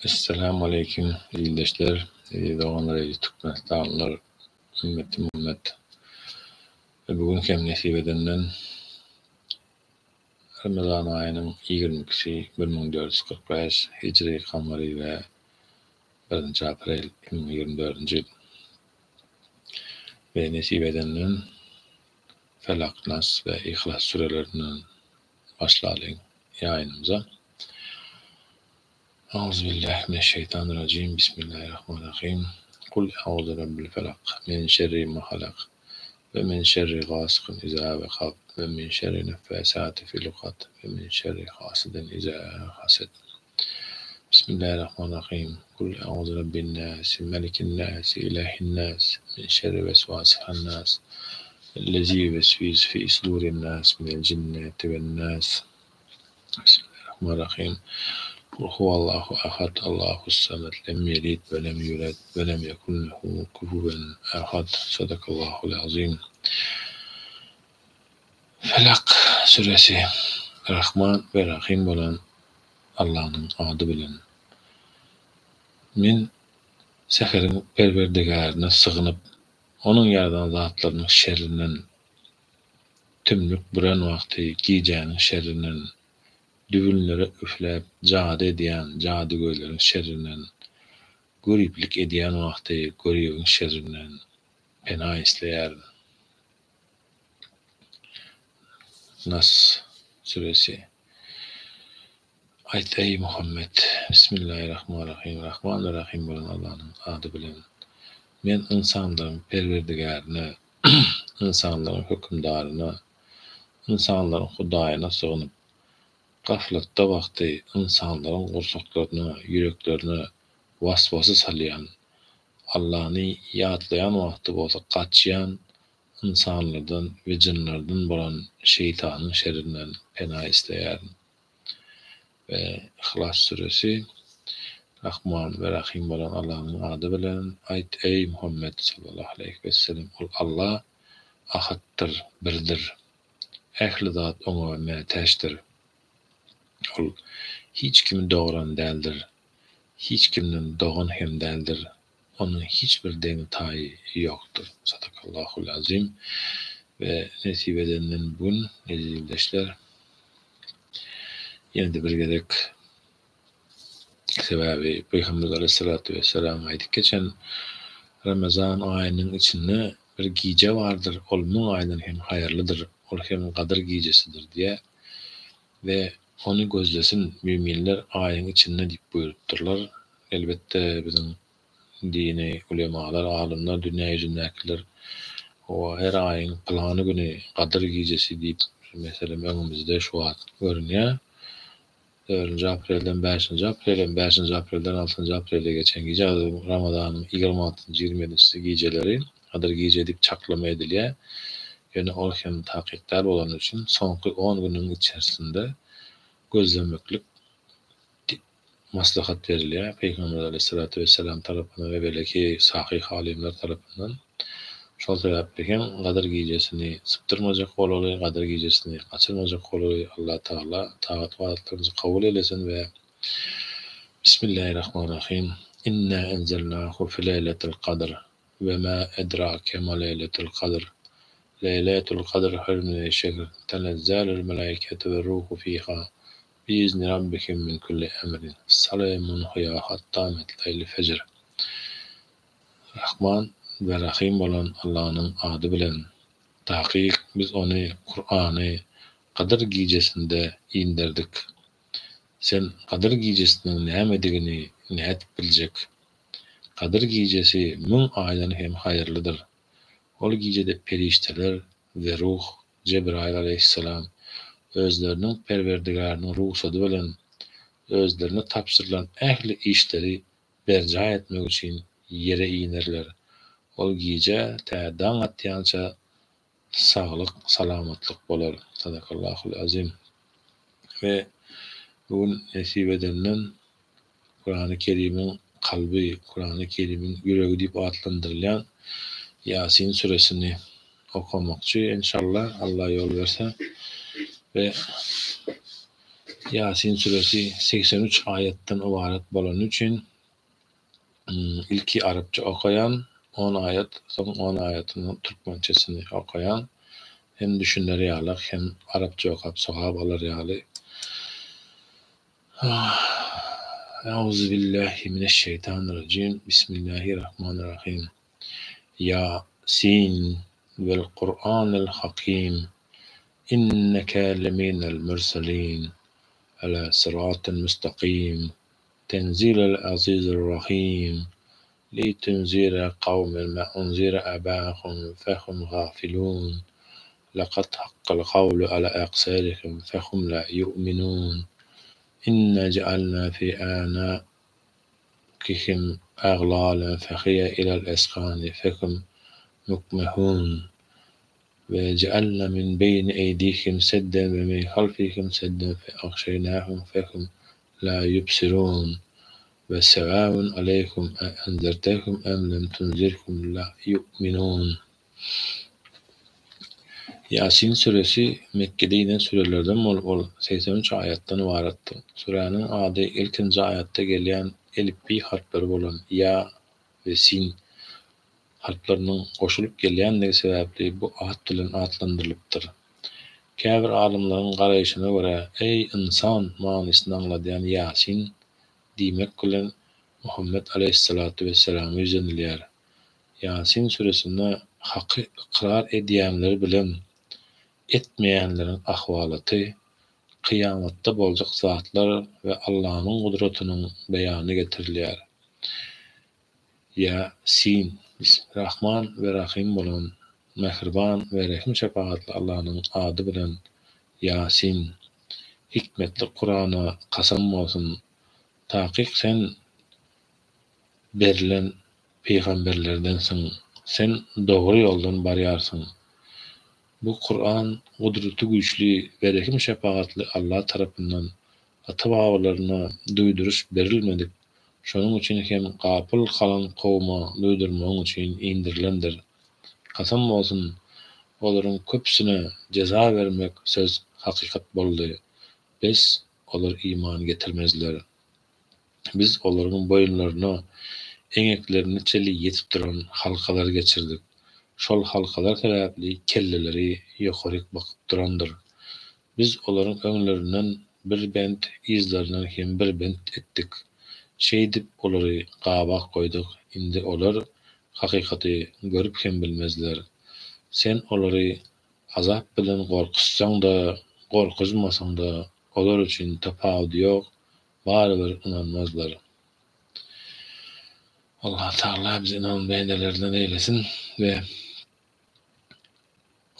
Esselamu Aleyküm ildeşler, doğanlar, tutmaktanlar, ümmetim ümmet. Bugün kem nesip edenden Ramazan ayının 22'si 1445 Hicri kamari ve 1. April 2024 yıl. Ve nesip edenden Felak, Nas ve İhlas surelerinden başlayalım yayınımıza. Euzubillahimineşşeytanirracim. Bismillahirrahmanirrahim. Kul a'udhu rabbil felak min şerri ma halak ve min şerri gâsikin izâ vekab ve min şerri neffâsâti fil ukad ve min şerri hasidin izâ hased. Bismillahirrahmanirrahim. Kul a'udhu rabbin nas, melikin nas, ilahin nas, min şerri vesvâsihin nas, ellezî yuvesvisu fî sudurin nas minel cinneti ven nas. Bismillahirrahmanirrahim. Kul huvallahu ahad, Allahus samed, lem yelid ve lem yulad ve lem yekun lehu kufuven ahad. Sadakallahul azim. Felak suresi, Rahman ve Rahim olan Allah'ın adı bilen. Men seherin perverdigarına sığınıp, onun yaradan zatlarının şerrinden, tümlük buran vakti giyeceğinin şerrinden, düvünlere üflep cadi ediyen cadigörlerin şerrinden, goriplik ediyen vakti goriyun şerrinden pena isleyer. Nas suresi. Ayet ey Muhammed. Bismillahirrahmanirrahim. Rahman ve Rahim olan Allah'ın adı bilen. Men insanların perverdigarına, insanların hükümdarına, insanların Hudayına sığınıp, gaflatta vakti insanların gursaklarına, yüreklerine vasvası salayan, Allah'ını yadlayan vakti bolsa kaçıyan insanlardan ve cinlerden bolan şeytanın şerrinden pena isteyer. Ve İhlas suresi, Rahman ve Rahim olan Allah'ın adı bilen. Ayet ey Muhammed sallallahu aleyhi ve sellem. Allah ahattır, birdir. Ehli zat ona meteştir. Ol hiç kimin doğuran değildir. Hiç kimden doğan hem değildir. Onun hiçbir deni tayı yoktur. Sadakallahul azim. Ve nesip edenden bugün ezildeşler yine de bir gerek sebebi Peygamber aleyhissalatu vesselam aydık geçen Ramazan ayının içinde bir gece vardır. Olmun ayının hem hayırlıdır. Ol hem kadir gecesidir diye ve onu gözlesin müminler ayın içinde deyip buyurtturlar. Elbette bizim dini ulemalar, alimler, dünya yüzündekiler o her ayın planı günü kadir gecesi deyip mesela önümüzde şu an görünüyor. 4. April'den 5. April'den 5. April'den 6. April'e geçen gece Ramazan'ın 26. 27. geceleri kadir gece deyip çaklama ediliyor. Yani o hem takipler olan için sonki 10 günün içerisinde gözlemeklik maslahat veriliyor. Peygamber aleyhissalatu vesselam tarafından ve belki sahih alimler tarafından şol sebepten kadir gecesini sıptırmacak olalı, kadir gecesini kaçırmacak olalı Allah Teala taat ve vaatlarınızı kabul eylesin ve Bismillahirrahmanirrahim. İnna enzelnahu fi leyletil kadr ve ma edrake ma leyletul kadr. Leyletul kadr hayrun şehr tenezzelul melaiketu ve ruhu fiha biizni rabbihim min kulli emrin. Selamun hiya hatta matla'il fecr. Rahman ve Rahim olan Allah'ın adı bilen. Tahkik biz onu Kur'an'ı Kadir gecesinde indirdik. Sen Kadir gecesinin nämedigini näet bilecek. Kadir gecesi 1000 aydan hem hayırlıdır. Ol gecede perişteler ve ruh Cebrail aleyhisselam özlerinin perverdigarının ruhsadı bilen özlerine tapşırılan ehli işleri berca etmek için yere inerler. Ol gece tädan atyança sağlık, salamatlık bolar. Sadakallahul azim. Ve bugün nesip edenden Kur'an-ı Kerim'in kalbi, Kur'an-ı Kerim'in yüreği deyip adlandırılan Yasin suresini okumakçı. İnşallah Allah yol verse ve Yasin suresi 83 ayetden ibaret bolan üçin ilki Arapça okuyan 10 ayet, son 10 ayetinin Türkmençesini okuyan hem düşünleri ýaly hem Arapça okap sowap alar ýaly. Euzu billahi mineşşeytanirracim. Bismillahirrahmanirrahim. Yasin vel Kur'anil hakim. İnneke leminel murselin. Ala sıratin müstakim. Tenzilel azizir rahim. لِتُنْذِرَ قَوْمًا مَا أُنْذِرَ آبَاؤُهُمْ فَهُمْ غَافِلُونَ لَقَدْ حَقَّ الْقَوْلُ عَلَى أَكْثَرِهِمْ فَهُمْ لَا يُؤْمِنُونَ إِنَّا جَعَلْنَا فِي أَعْنَاقِهِمْ أَغْلَالًا فَهِيَ إِلَى الْأَذْقَانِ فَهُمْ مُقْمَحُونَ وَجَعَلْنَا مِنْ بَيْنِ أَيْدِيهِمْ سَدًّا وَمِنْ خَلْفِهِمْ سَدًّا فَأَغْشَيْنَاهُمْ فَهُمْ لَا يُبْصِرُونَ وَسَوَاءٌ عَلَيْهِمْ أَأَنذَرْتَهُمْ أَمْ لَمْ تُنْذِرْهُمْ لَا يُؤْمِنُونَ. Yasin suresi Mekke'de inen surelerden bol 83 ayetten ibaretdir. Surenin ady ilkinji ayette gelýän elifbi harfleri bolan ya ve sin harflarynyň goşulyp gelýändigi sebäpli bu ad bilen adlandyrylypdyr. Käbir alimlaryň garaýşyna görä ey insan manysyny anladýan Yasin diýmek bilen Muhammed aleyhissalatu vesselam yüzenilýär. Yasin suresinde haqqy ikrar edýänler bilen etmeýänleriň ahwalaty, kıyamatda boljak zatlar we Allahyň gudratynyň beýany getirilýär. Yasin Rahman we Rahim bolan mehriban we rahim şefaatli Allahyň ady bilen Yasin. Hikmetli Kur'ana kasam bolsun. Taqiq sen berilen peygamberlerdensin. Sen dogry ýoldan barýarsyň. Bu Kur'an gudraty güýçli we rahim şefaatli Allah tarapyndan ata-babalaryna duýduruş berilmedi. Şonuň üçin hem gapyl kalan kowma duýdurmak üçin indirilendir. Kasam bolsun olaryň köpsine ceza vermek söz hakykat boldy. Biz olar iman getirmezler. Biz olaryň boyunlaryna eňeklerini çeli ýetip duran halkalar geçirdik. Şol halkalar sebäpli kelleleri ýokaryk bakyp durandyr. Biz olaryň öňlerinden bir bent, izlerinden hem bir bent etdik. Şeýdip olary gabak goýdyk. Indi olar hakykaty görüp hem bilmezler. Sen olary azap bilen gorkutsaň da, gorkuzmasaň da olar üçin tapawdy ýok, barybir inanmazlar. Allah Taala bizi inan beýlelerden eylesin ve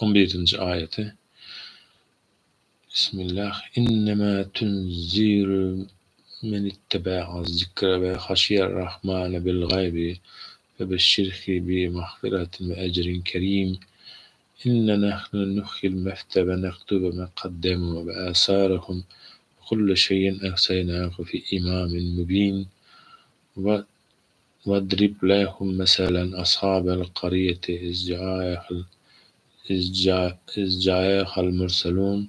11. ayeti Bismillah innema tunziru men ittaba'a zikra ve haşiyar rahmane bil gaybi ve beşşirhi bi mahfiratin ve ecrin kerim inna nahnu nuhyil mevte ve nektubu ma qaddamu ve asarahum kullu şeyin ahsaynahu fi imamin mubin ve وَاضْرِبْ لَهُمْ مَثَلًا أَصْحَابَ الْقَرْيَةِ إِذْ جَاءَهَا الْمُرْسَلُونَ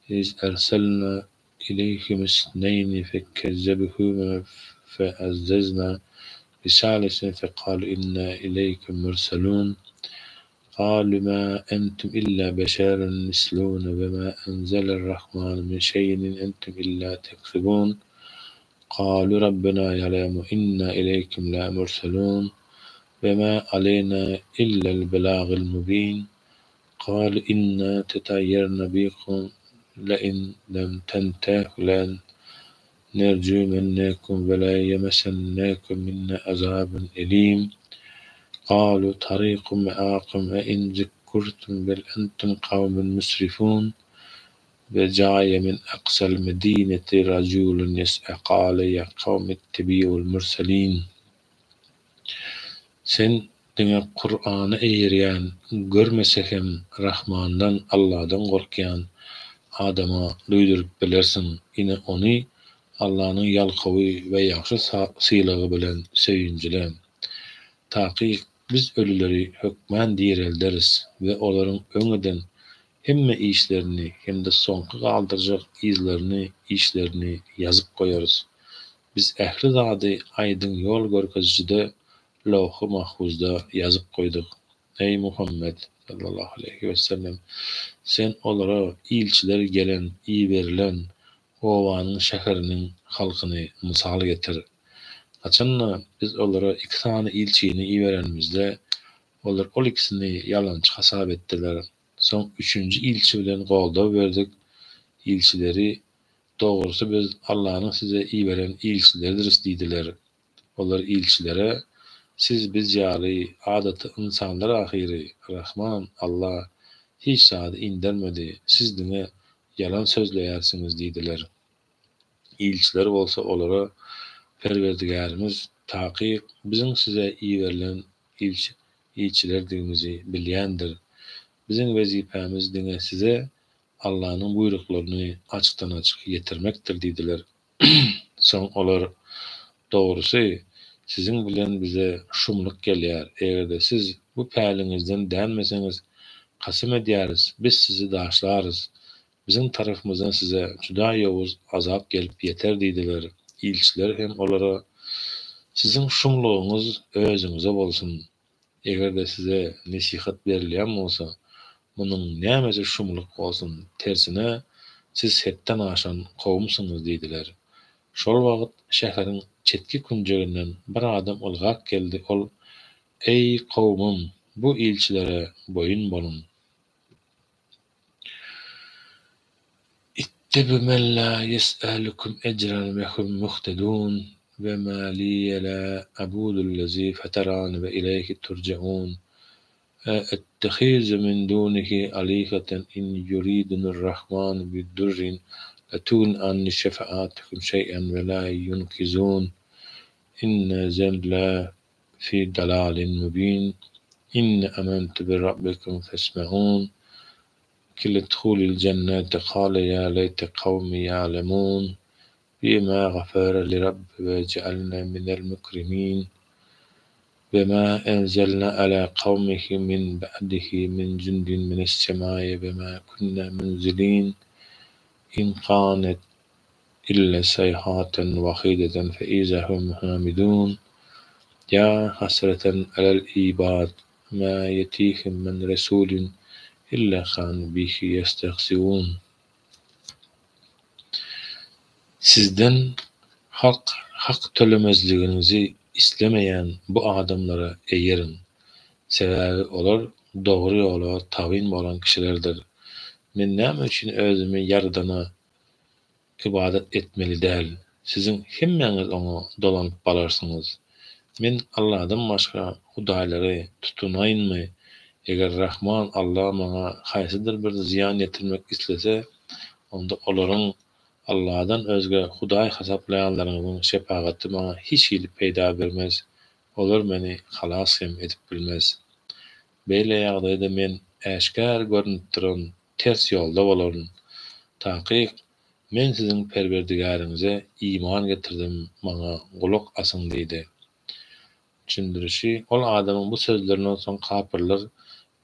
إِذْ أَرْسَلْنَا إِلَيْهِمْ اثْنَيْنِ فَكَذَّبُوهُمَا فَعَزَّزْنَا بِثَالِثٍ فَقَالُوا إِنَّا إِلَيْكُمْ مُرْسَلُونَ قَالُوا مَا أَنْتُمْ إِلَّا بَشَرٌ مِثْلُنَا وَمَا أَنزَلَ الرَّحْمَنُ مِنْ شَيْءٍ إِنْ أَنْتُمْ إِلَّا تَكْذِبُونَ قالوا ربنا يعلم إنا إليكم لمرسلون وما علينا إلا البلاغ المبين قالوا إنا تطيرنا بكم لئن لم تنتهوا لنرجمنكم ولا يمسنكم منا عذاب أليم قالوا طريق معكم وإن ذكرتم بل أنتم قوم مسرفون وجاء من أقصى المدينة رجل يسعى قال يا قوم اتبعوا المرسلين. Sen diňe Kur'any eýirýän, görmese hem Rahmandan, Allahdan gorkýan adama duýduryp bilersiň. Ine ony Allahyň ýalkawy we ýaşy sylagy bilen söýünjile. Taqiq biz ölüleri hökmän diýelderiz we olaryň öňüden hemme işlerini hem de soňky galdyrjak izlerini, işlerini ýazyp goýarys. Biz ähli zady aýdyň ýol görkezijide lawhy mahfuzda ýazyp goýdyk. Ey Muhammed sallallahu aleyhi we sellem, sen olara ilçiler gelen, iýberilen owanyň şäheriniň halkyny mysal getir. Açanna biz olara iki tane ilçini iýerenimizde olar ol ikisini ýalançy hasap etdiler. Soň üçünji ilçi bilen golda berdik. İlçileri dogrusy biz Allahyň size iýberen ilçileridir diýdiler. Olar ilçilere siz biz ýaly adaty insanlar ahyry Rahman Allah hiç zady indermedi. Siz diňe ýalan sözleýärsiňiz diýdiler. İlçiler bolsa olara Perwerdigarymyz takyp biziň size iýberilen ilçilerdigimizi bilýändir. Biziň wezipämiz diňe size Allahyň buyruklaryny açykdan açyk ýetirmekdir diýdiler. Soň olar dogrusy siziň bilen bize şumlyk gelýär. Egerde siz bu päliňizden dänmeseňiz kasym edýäris, biz sizi daşlarys. Biziň tarapymyzdan size juda ýowuz azap gelip ýeter diýdiler. İlçiler hem olara siziň şumlygyňyz özüňize bolsun. Egerde size nesihat berilýän bolsa, munyň nämesi şumlyk bolsun, tersine siz hetden aşan kowmsyňyz diýdiler. Şol wagt şäheriň çetki künjeginden bir adam ulgak geldi. Ol, ey kowmum, bu ilçilere boyun bolun. اتبعوا من لا يسألكم أجرا وهم مهتدون وما لي لا أعبد الذي فطرني وإليه ترجعون أتخذ من دونه آلهة إن يريدني الرحمن بضر لا تغن عني شفاعتهم شيئا ولا ينقذون إن ذلا في ضلال مبين إن آمنت بربكم فاسمعون كل ادخل الجنة قال يا ليت قومي يعلمون بما غفر لرب وجعلنا من المكرمين وما أنزلنا على قومه من بعده من جند من السماء وما كنا منزلين إن كانت إلا صيحة واحدة فإذا هم حامدون يا حسرة على العباد ما يأتيهم من رسول إلا كانوا به يستهزئون. Sizden hak tölemezliginizi islemeyen bu adamlara eýerin. Sebäbi olar dogry ýola tabyn bolan kişilerdir. Men näme üçin özümi ýaradana ibadet etmeli däl. Siziň hemmeňiz oňa dolanyp balarsyňyz. Men Allahdan başga hudaýlary tutunaýynmy? Eger Rahman Allah maňa haýsydyr bir ziýan ýetirmek islese, onda olaryň Allahdan özge Hudaý hasaplaýanlarynyň şepagaty maňa hiç hilip peýda bermez. Olar meni halas hem edip bilmez. Beýle ýagdaýda men äşkär görünip duran ters ýolda bolaryn. Takyp men siziň Perwerdigaryňyze iman getirdim, maňa gulak asyň diýdi. Düşündirişi, ol adamyň bu sözlerinden soň kapyrlar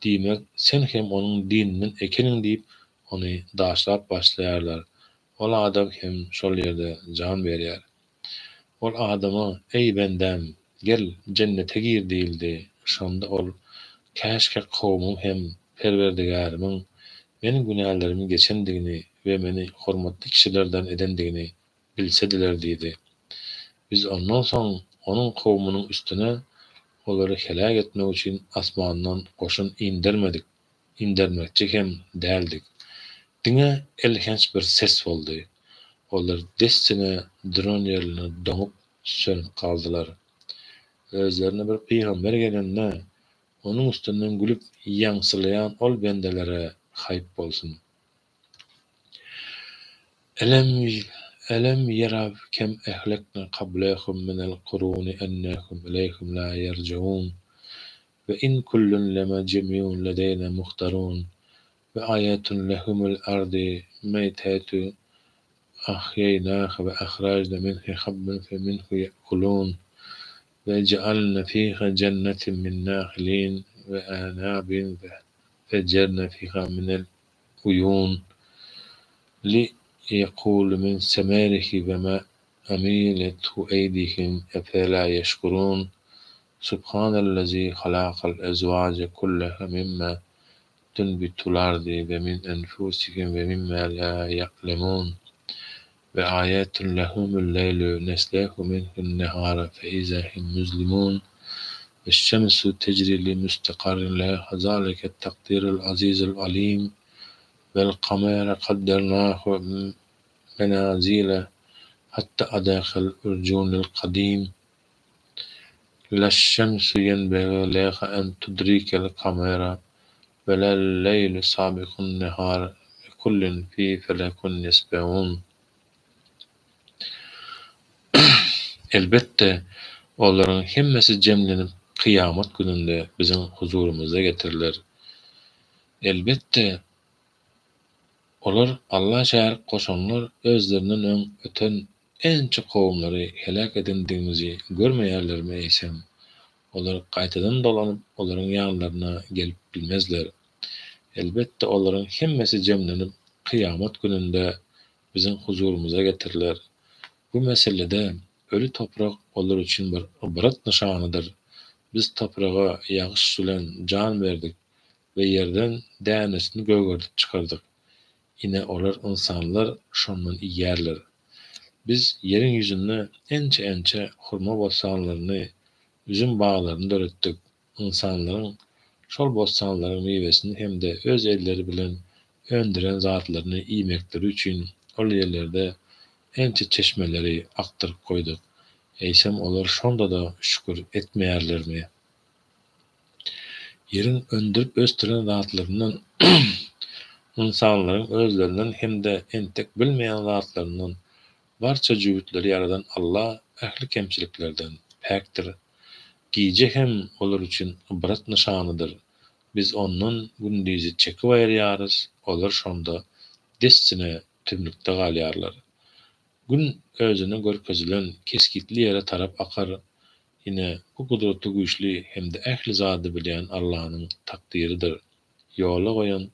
diýmek, sen hem onuň dininiň ekeniň diýip ony daşlap başlaýarlar. Ol adam hem şol ýerde jan berýär. Ol adama, ey bendem, gel cennete gir diýildi. Şonda ol, käşke kowmum hem Perwerdigarymyň meniň günahlarymyň geçendigini we meni hormatly kişilerden edendigini bilsediler diýdi. Biz ondan soň onuň kowmynyň üstüne olary helak etmek üçin asmandan goşun indermekçi hem däldik. Diňe elhenç bir ses boldy. Olar destine duran ýerine doňup sönüp kaldylar. Özlerine bir peýgamber gelende onuň üstünden gülüp ýaňsylaýan ol bendelere haýp bolsun. Elem yarav kem ehlekna qablahum minel quruni ennahum ileyhim la yerji'un ve in kullun lema cemi'un ledeyna muhtarun ve ayetun lehumul ardi meytetu ahyaynaha ve ahrajna minhu habban feminhu ye'kulun ve cealna fiha cennetin min nahlin ve anabin ve feccerna fiha minel uyun li yaqulu min samarihi ve ma amiletu eydihim efela yeşkurun Subhanellezi halakal ezvace kullaha mimma tunbitul ardi ve min enfusihim ve mimma la ya'lemun ve ayetun lehumul leylu neslehu minhun nehara fe izahim müzlimun ve şemsu tecri li müstakarrin laha zalike takdirul azizul alim vel kamera kaddernahu menazile hatta adakal urcunil kadim la şemsu yenbeghi laha en tudrikel kamera ve lel leylu sabikun nehar kullun fi felekun yesbeun. Elbette onların hemmesi cemlenip kıyamet gününde bizim huzurumuza getirilir. Elbette olar Allah şäher koşanlar özlerinden öten ençe kowumlary helak edildiğimizi görmeýärlermi eýsem, olar gaýtadan dolanyp olaryň ýanlaryna gelip bilmezler. Elbette olaryň hemmesi cemlenip kıyamet gününde bizim huzurumuza getirilir. Bu meselede ölü toprak onlar için bir ibret nişanydyr. Biz toprağa ýagyş bilen can berdik ve yerden dänesini gögerdip çykardyk. Ine olar insanlar şondan iýerler. Biz yerin yüzünde ençe hurma bostanlaryny, üzüm baglaryny döretdik. İnsanlaryň şol bostanlaryň meyvesini hem de öz elleri bilen öndüren zatlaryny iýmekleri üçin ol ýerlerde ençe çeşmeleri aktyryp koýduk. Eýsem olar şonda da şükür etmeýärlermi? Yerin öndürüp östüren zatlaryndan insanlaryň özlerinden hem de entek bilmeýän zatlaryndan barça jüwitleri yaradan Allah ähli kemçiliklerden päkdir. Giýje hem olar üçin ibret nişanydyr. Biz ondan gündüzi çekip aýarýarys, olar şonda desçine tümlükde galýarlar. Gün özüne görkezilen keskitli ýere tarap akar. Ine bu gudratly güýçli hem de ähli zady bilen Allahyň takdiridir. Ýola goýan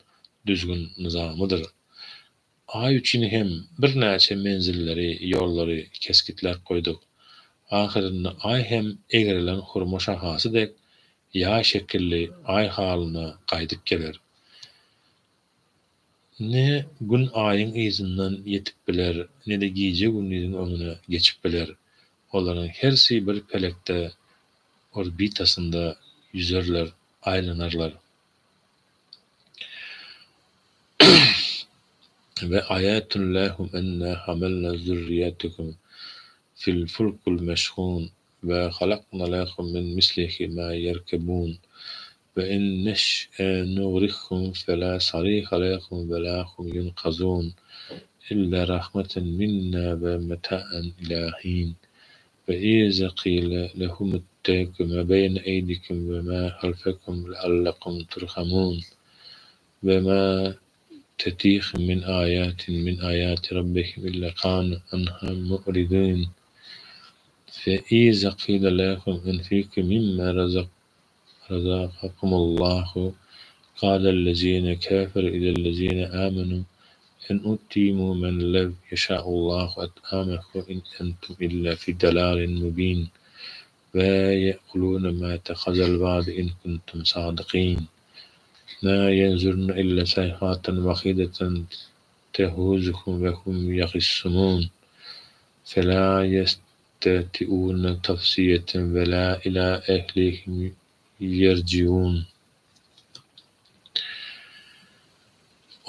düzgün nizamydyr. Ay üçin hem bir näçe menzilleri, ýollary keskitler koýduk. Ahyrynda ay hem egerilen hurma şahasydyk ýa şekilli ay halyna gaýdyp geler. Ne gün ayın izinden yetip biler, ne de giýje gündüziň öňüne geçip biler. Olaryň hersi bir pelekde orbitasynda yüzerler, aýlanarlar. Ve ayetun lahum enna hamalna zurriyatakum fil fulkil meşhun ve halaqna lahum min mislihi ma yerkebun ve in neş'e nughrikhum fela sarikha lahum ve la hum yunqazun illa rahmeten minna ve meta'an ila hin ve iza qila lahum ittaqu ma bayna aydikum ve ma khalfakum la'allakum turhamun ve ma تتيخ من آيات ربهم إلا كانوا عنها معرضين فإذا قيل لهم أنفقوا مما رزقكم الله قال الذين كفروا إلى الذين آمنوا إن أوتيتم من لو يشاء الله أطعمكم إن أنتم إلا في ضلال مبين ويقولون ما اتخذ الوعد إن كنتم صادقين لا ينظرون إلا صيحة واحدة تهوزهم وهم يخصمون فلا يستطيعون تفسية ولا إلى أهلهم يرجعون.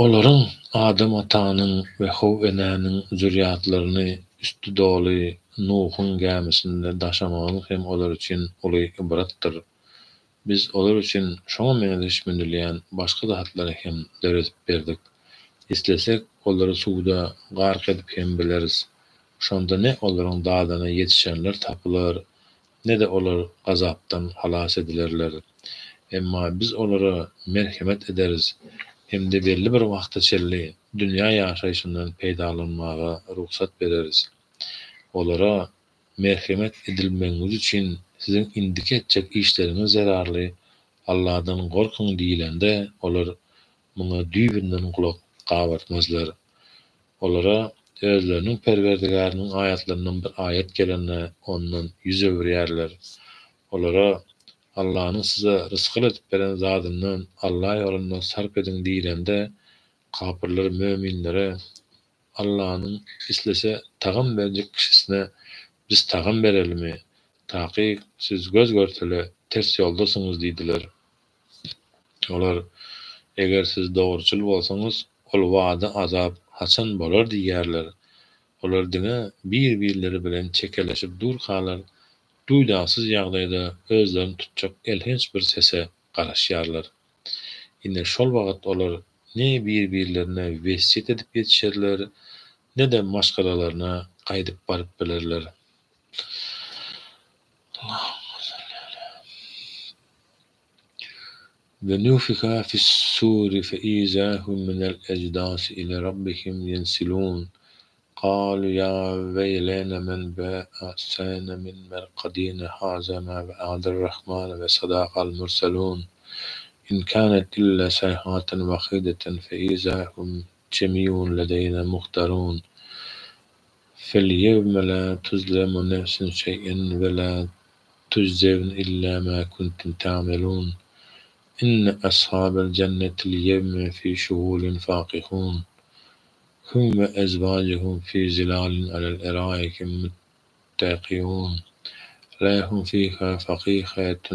Olaryň Adam atanyň we Haw enäniň zürriýatlaryny üstü doly Nuhun gämisinde daşamagyň hem olar üçin uly ibretdir. Biz olar üçin şoňa meňzeşmeliýän başga zatlary hem döretip berdik. İslesek olary suwda gark edip hem bileriz. Şonda ne olaryň dadyna ýetişenler tapylar, ne de olar gazapdan halas edilerler. Emma biz olara merhemet ederiz. Hem de belli bir wagtçyly dünýä ýaşaýşyndan peýdalanmaga ruhsat bereriz. Olara merhemet edilmeňiz üçin sizin indike etjek işleriniz zararly, Allah'dan gorkun diýilende olar muňa düýbinden gulak gabartmazlar. Olara özleriniň Perwerdigäriниň ayatlaryndan bir ayet gelende ondan yüz öwürýärler. Olara Allah'ın size rızkıl edip beren zadından Allah yolundan sarp edin diýilende kapırlar müminlere Allah'ın islese tagyn berjek kişisine biz tagyn berelimi? Taky siz göz görtele ters ýoldasyňyz diýdiler. Olar eger siz dogruçul bolsaňyz ol wada azap haçan bolar diýerler. Olar diňe bir-birleri bilen çekeleşip dur kalar. Duýdasyz ýagdaýda özlerini tutjak elhinç bir sese garaşýarlar. Ine şol wagt olar ne bir-birlerine wesiýet edip ýetişerler, ne de maşgalalarına gaýdyp baryp bilerler. ونفخ في السور فإذا هم من الأجداث إلى ربهم ينسلون قالوا يا ويلنا من بأسنا من مرقدنا هذا ما وعد الرحمن وصدق المرسلون إن كانت إلا صيحة واحدة فإذا هم جميع لدينا محضرون فاليوم لا تظلم نفس شيئا ولا تجزون إلا ما كنتم تعملون إن أصحاب الجنة اليوم في شغل فاكهون هم وأزواجهم في ظلال على الأرائك متكئون لهم فيها فقيهة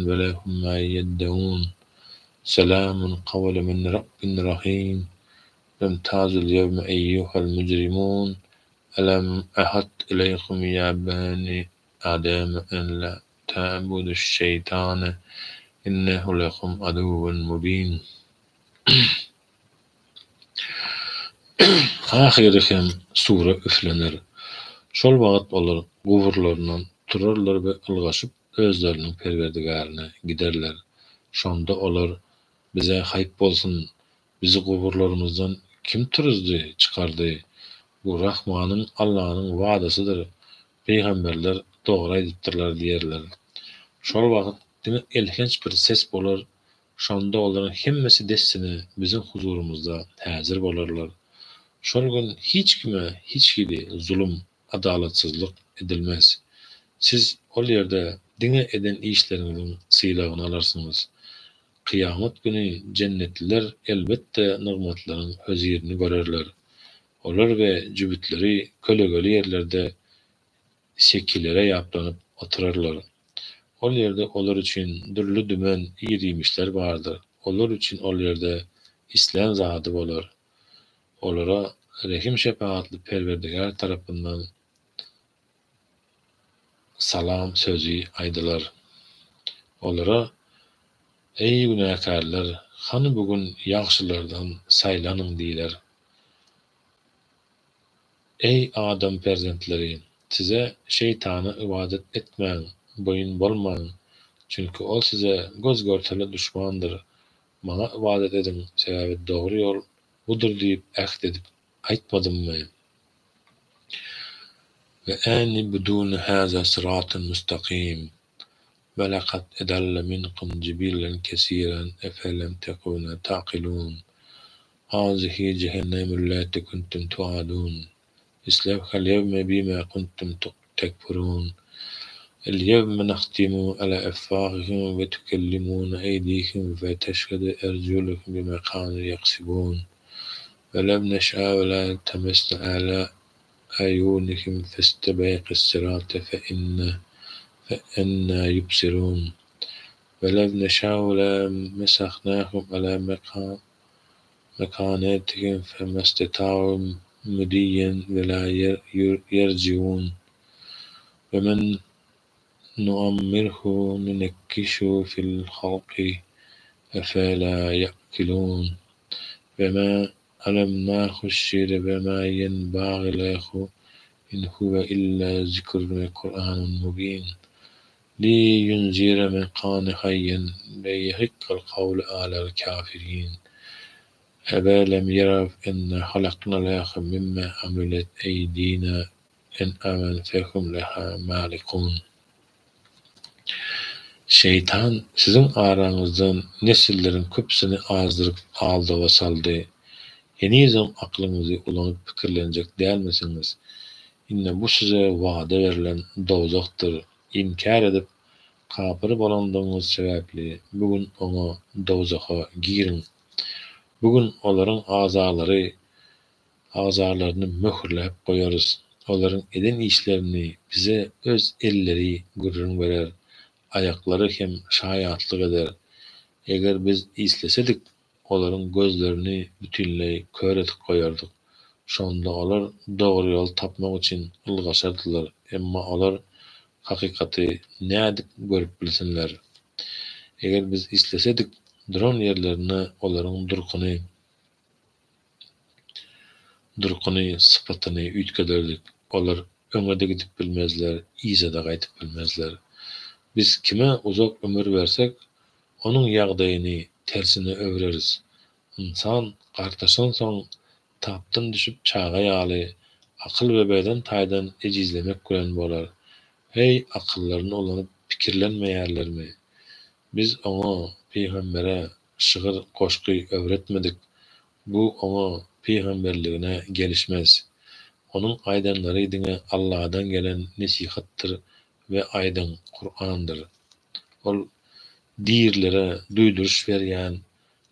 ولهم ما يدعون سلام قولا من رب رحيم وامتازوا اليوم أيها المجرمون ألم أعهد إليكم يا بني آدم أن لا تعبدوا الشيطان إنه لكم عدو مبين. Ahirem sura üflenir. Şol wagt olar gowurlaryndan turarlar we ylgaşyp özleriniň Perwerdigärine giderler. Şonda olar bize haýp bolsun, bizi gowurlarymyzdan kim turuzdy, çykardy? Bu Rahmanyň Allah'nyň wadasydyr. Peýgamberler dogry aýdypdyrlar diýerler. Şol wagt diňe elhinç bir ses bolar. Şonda olaryň hemmesi dessine bizim huzurumuzda häzir bolarlar. Şol gün hiç kime, hiç kili zulüm, adalatsızlyk edilmez. Siz ol ýerde diňe eden işleriňiziň sylagyny alarsyňyz. Kıyamet günü cennetliler elbette nigmatlaryň hözirini görerler. Olar we jübitleri kölegöli yerlerde şekillere ýaplanyp oturarlar. Ol ýerde olar üçin dürli dümen ýerimişler bardyr. Olar üçin ol ýerde islam zady bolar. Olara rehim şefaatli Perwerdigar tarapyndan salam sözü aýdylar. Olara ey günäkarlar, hany bugün ýagşylardan saýlanyň diýler. Ey Adam perzentleri, size şeytana ibadet etmeň, boyun bolmaň. Çünkü ol size göz görtele düşmandyr. Maňa ibadet edin, sebäbi dogry ýol budur diýip ähd edip aýtmadymmy? Ve âni budûn hâzâ sıratun mustaqîm. Ve laqad edalla minkum cibilan kesîran efelem tekûnû ta'qilûn. Hâzihi cehennemu allati kuntum tu'adûn. İslevha al-yevme bima kuntum tekfurûn. اليوم نختم على أفواههم وتكلمون أيديهم وتشهد أرجلهم بما كانوا يكسبون ولم نشاء ولا تمسنا على أعينهم فاستبق الصراط فإنا يبصرون ولم نشاء ولا مسخناهم على مكاناتهم فما استطاعوا مضيا ولا يرجعون ومن نؤمره ننكشه في الخلق أفلا يأكلون وما علمناه الشعر وما ينبغي له إن هو إلا ذكر وقرآن مبين لينذر من كان حيا ويحق القول على الكافرين أولم يروا أنا خلقنا لهم مما عملت أيدينا أنعاما فهم لها مالكون. Şeytan sizin aranızdan nesillerin köpsini azdırıp aldı ve saldı. Henizem aklınızı ulanıp pikirlenecek dälmisiniz? Inne bu size wada verilen dowzaktır. İnkar edip kapyry bolandygyňyz sebäpli bugün oňa dowzaka girin. Bugün olaryň azarlaryny möhürläp goýarys. Olaryň eden işlerini bize öz elleri gurrun berer. Ayaklary hem şaýatlyk eder. Eger biz islesedik, olaryň gözlerini bütünlei kör edip goýardyk. Şonda olar dogry ýol tapmak üçin ylgaşardylar. Emma olar hakykaty nädip görüp bilsinler. Eger biz islesedik, duran ýerlerini olaryň durkuny, sypatyny üýtgederdik. Olar öňe de gidip bilmezler, ize de gaýtyp bilmezler. Biz kime uzak ömür versek, onun ýagdaýyny tersine öwreriz. İnsan gartaşan soň tapdan düşüp çaga ýaly, akyl we beden taýdan ejizlemek bilen bolar. Hey akyllaryny ulanyp pikirlenmeýärlermi? Biz oňa peýgambere şygyr goşky öwretmedik. Bu oňa peýgamberligine gelişmez. Onun aýdanlary diňe Allah'dan gelen nesihattyr we aýdyn Kur'andyr. Ol diýirlere duýduruş berýän,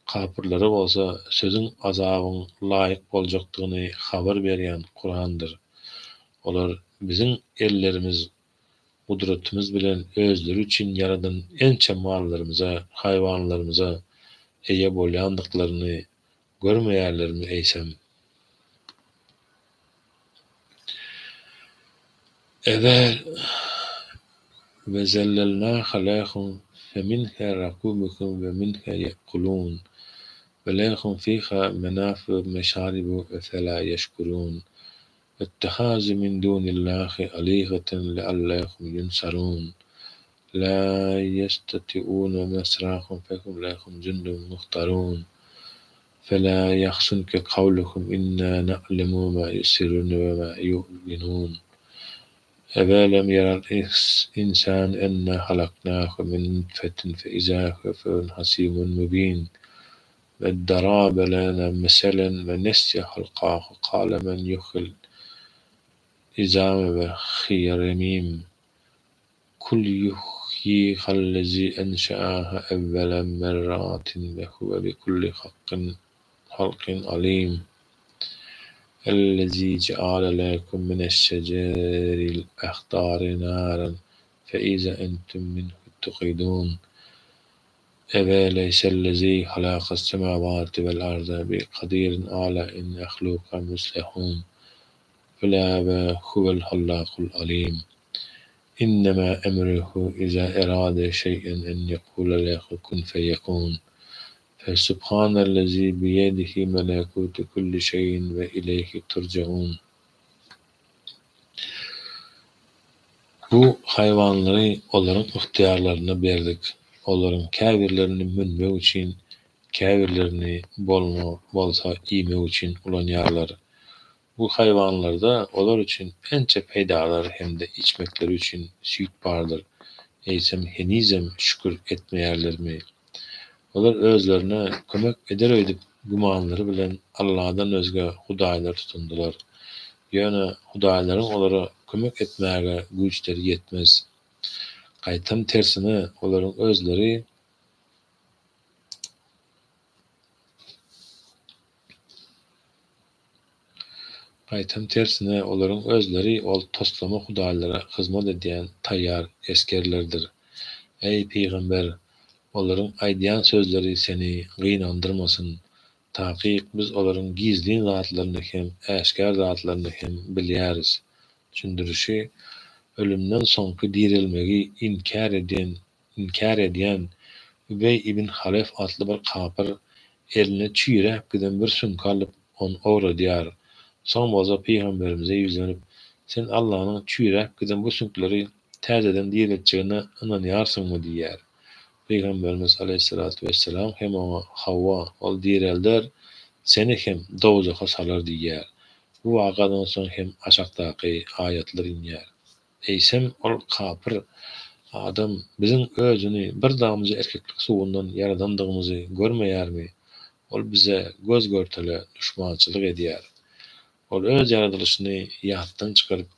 kapyrlara bolsa sözüň azabyň laýyk boljakdygyny habar berýän Kur'andyr. Olar biziň ellerimiz, gudretimiz bilen özleri üçin yaradan ençe mallarymyza, haýwanlarymyza eýe bolýandyklaryny görmeýärlermi eýsem? Evel ve zellelnâhe lekum feminha rakûbukum ve minha ye'kulûn ve lekum fîhâ menâfi'u meşâribu ve felâ yeşkurûn vettehâzu min dûnillâhi alîheten leallâhum yunsarûn lâ yestati'ûne mesrâhum fekum lekum cundun muhtarûn felâ yahsunke kavlukum innâ na'lemû mâ yusirrûne ve mâ yu'linûn. أَوَلَمْ يَرَ الْإِنْسَانُ أَنَّا خَلَقْنَاهُ مِنْ نُطْفَةٍ فَإِذَا هُوَ خَصِيمٌ مُبِينٌ وَضَرَبَ لَنَا مَثَلًا وَنَسِيَ خَلْقَهُ قَالَ مَنْ يُحْيِي الْعِظَامَ وَهِيَ رَمِيمٌ قُلْ يُحْيِيهَا الَّذِي أَنشَأَهَا أَوَّلَ مَرَّةٍ وَهُوَ بِكُلِّ خَلْقٍ عَلِيمٌ الذي جعل لكم من الشجر الأخضر نارا فإذا أنتم منه توقدون أوليس الذي خلق السماوات والأرض بقدير على أن يخلق مثلهم بلى هو الخلاق العليم إنما أمره إذا أراد شيئا أن يقول له كن فيكون فسبحان الذي بيده ملكوت كل شيء وإليه ترجعون. Bu hayvanları olaryň ihtiýarlaryna berdik. Olaryň käbirlerini münmek üçin, käbirlerini bolsa iýmek üçin ulanýarlar. Bu hayvanlarda olar üçin ençe peýdalar hemde içmekleri üçin süýt bardyr. Eýsem henizem şükür etmeýärlermi? Olar özlerine kömek eder öýdüp gumanlary bilen Allah'dan özge hudaýlar tutundylar. Ýöne hudaýlaryň olara kömek etmäge güýçleri ýetmez. Gaýtam tersine olaryň özleri ol toslama hudaýlara hyzmat edýän taýýar eskerlerdir. Ey peýgamber, olaryň aýdýan sözleri seni gynandyrmasyn. Taýyk biz olaryň gizli zatlaryny hem äşkär zatlaryny hem bilýäris. Düşündirişi ölümden soňky dirilmegi inkar edýän Übey ibn Halef atly bir kapyr eline çüýräp giden bir sümk alyp onu owradýar. Soň bolsa peýgamberimize ýüzlenip, sen Allahyň çüýräp giden bu sünkleri täzeden diriltjegine inanýarsyňmy diýär. Peýgamberimiz aleyhissalatu vesselam hem ona Hawwa ol direlder, seni hem dowzaka salar diýär. Bu wagadan soň hem aşakdaky ayatlar inýär. Eýsem ol kapyr Adam bizim özüni bir damcı erkeklik suwundan yaradandygymyzy görmeýärmi? Ol bize göz görtele düşmançylyk edýär. Ol öz yaradylışyny ýatdan çykaryp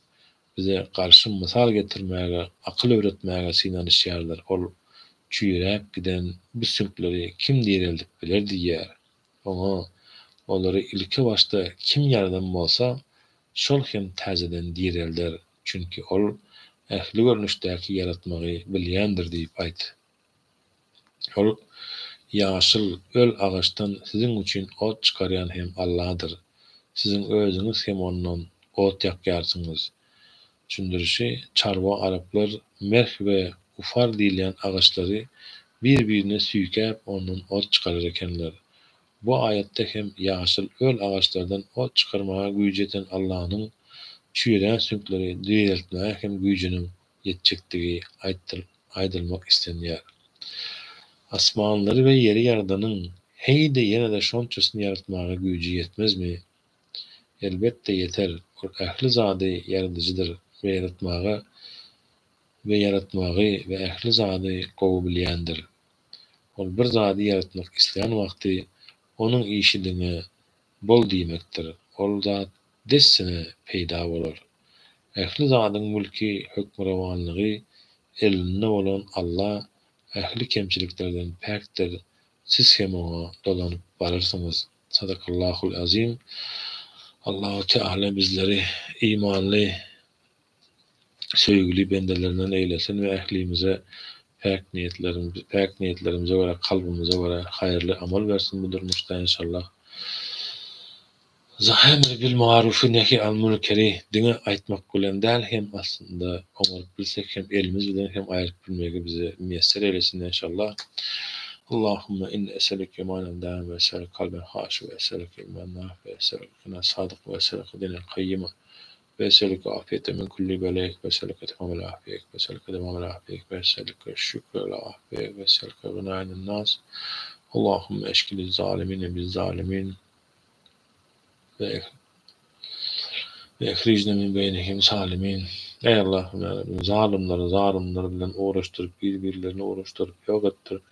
bize garşy mysal getirmäge, akyl öwretmäge synanyşýarlar. Ol çüýräp giden bu sünkleri kim diýeldip biler diýär. Oňa olary ilki başda kim ýardan bolsa, şol hem täzeden diýerler. Çünki ol ähli görnüşdäki yaratmagy bilýändir diýip aýt. Ol ýaşyl öl agaçdan siziň üçin ot çykarýan hem Allah'dır. Sizin özüňiz hem ondan ot ýakýarsyňyz. Düşündirişi çarwa araplar merh we ufar diýilen agaçlary bir-birine süýkäp ondan ot çykarar ekenler. Bu ayetde hem ýaşyl öl agaçlardan ot çykarmaga güýj eden Allah'nyň çüýren sünkleri diýeltmäge hem güýjüniň ýetjekdigi aýdylmak istenýär. Asmanlary we ýeri ýaradanyň heýde ýene-de şonçasyny ýaratmaga güýji ýetmezmi? Elbetde ýeter. Ol ähli zady yaradyjydyr we yaratmagy we ähli zady gowy bilýändir. Ol bir zady yaratmak isleýän wagty onuň işidine bol diýmekdir. Ol zat dessine peýda bolar. Ähli zadyň mülki, hökmürawanlygy elinde bolan Allah ähli kemçiliklerden päkdir. Siz hem oňa dolanyp bararsyňyz. Sadakallahul azim. Allahu Teala bizleri imanly, söýgüli bendelerinden eýlesin we ählimize päk niýetlerimize görä, kalbimize görä haýyrly amal bersin bu durmuşda inşallah. Zahir bil maruf nehi al munkeri diňe aýtmak bilen däl hem aslında oňaryp bilsek hem elimiz bilen hem aýryp bilmegi bize müýesser eylesin inşallah. Allahumme inni es'eluke manen dâm ve es'eluke kalben haşi ve es'eluke ilmen nâf ve es'eluke sadık ve es'eluke dinen kayyima ve es'eluke afiyete min kulli belek ve es'eluke temamel afiyek ve es'eluke temamel afiyek ve es'eluke şükrel afiyek ve es'eluke gınainen nas. Allahumme eşkili zalimine biz zalimin ve ehricne min beynihim salimin. Ey Allah'ım ya Rabbi, zalimleri bilen uğraştırıp, birbirlerini uğraştırıp, yok ettirip,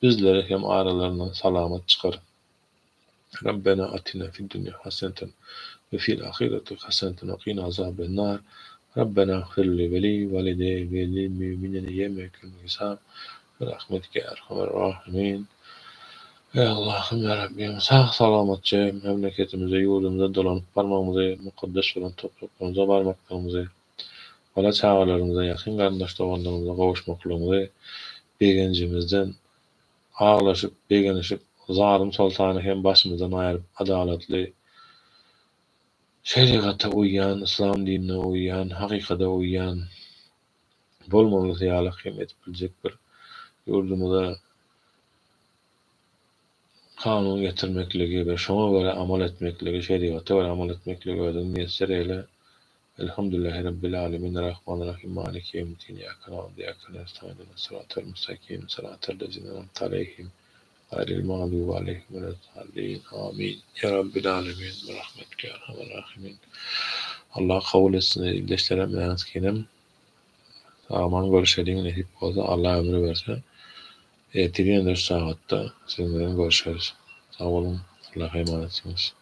bizleri hem aralarından salamat çıkar. Rabbena atina fid dunya haseneten ve fil ahireti haseneten ve qina azaben nar. Rabbena gfirli ve li validey ve lil müminine yevmekül hisab ve rahmetike erhamer rahimin. Ey Allah'ım ya Rabbim, sağ salamatça memleketimize, yurdumuza dolanıp barmağımıza, mukaddes olan topraklarımıza barmaklarımıza, bala çağalarımıza, yakın kardeş dolanlarımıza kavuşmaklığımıza, begencimizden ağlaşıp, begenişip, zalim sultanı hem başımızdan ayırıp, adaletli, şeriata uyyan, İslam dinine uyyan, hakikate uyyan, bolmalı ziyalık hem etip bilecek bir yurdumuza kanun getirmekligi ve şoňa göre amal etmekligi, şeriata göre amal etmekligi ödün müýesser eyle. Elhamdülillahi Rabbil alemin, Rahmanirrahim, Maliki yevmiddin, iyyake na'budu ve iyyake nestaîn, ihdinas-sıratal mustakim, sıratal lezîne en'amte aleyhim, gayril mağdûbi aleyhim veleddâllîn. Amin. Ya Rabbil alemin, bi rahmetike ya erhamer rahimin. Allah kabul etsin. İldeşlerem ýa-ni aman görüşediň nesip bolsa, Allah ömür berse, tirýenler sagatda sizinle görüşeriz. Sağ olun. Allah'a emanetsiniz.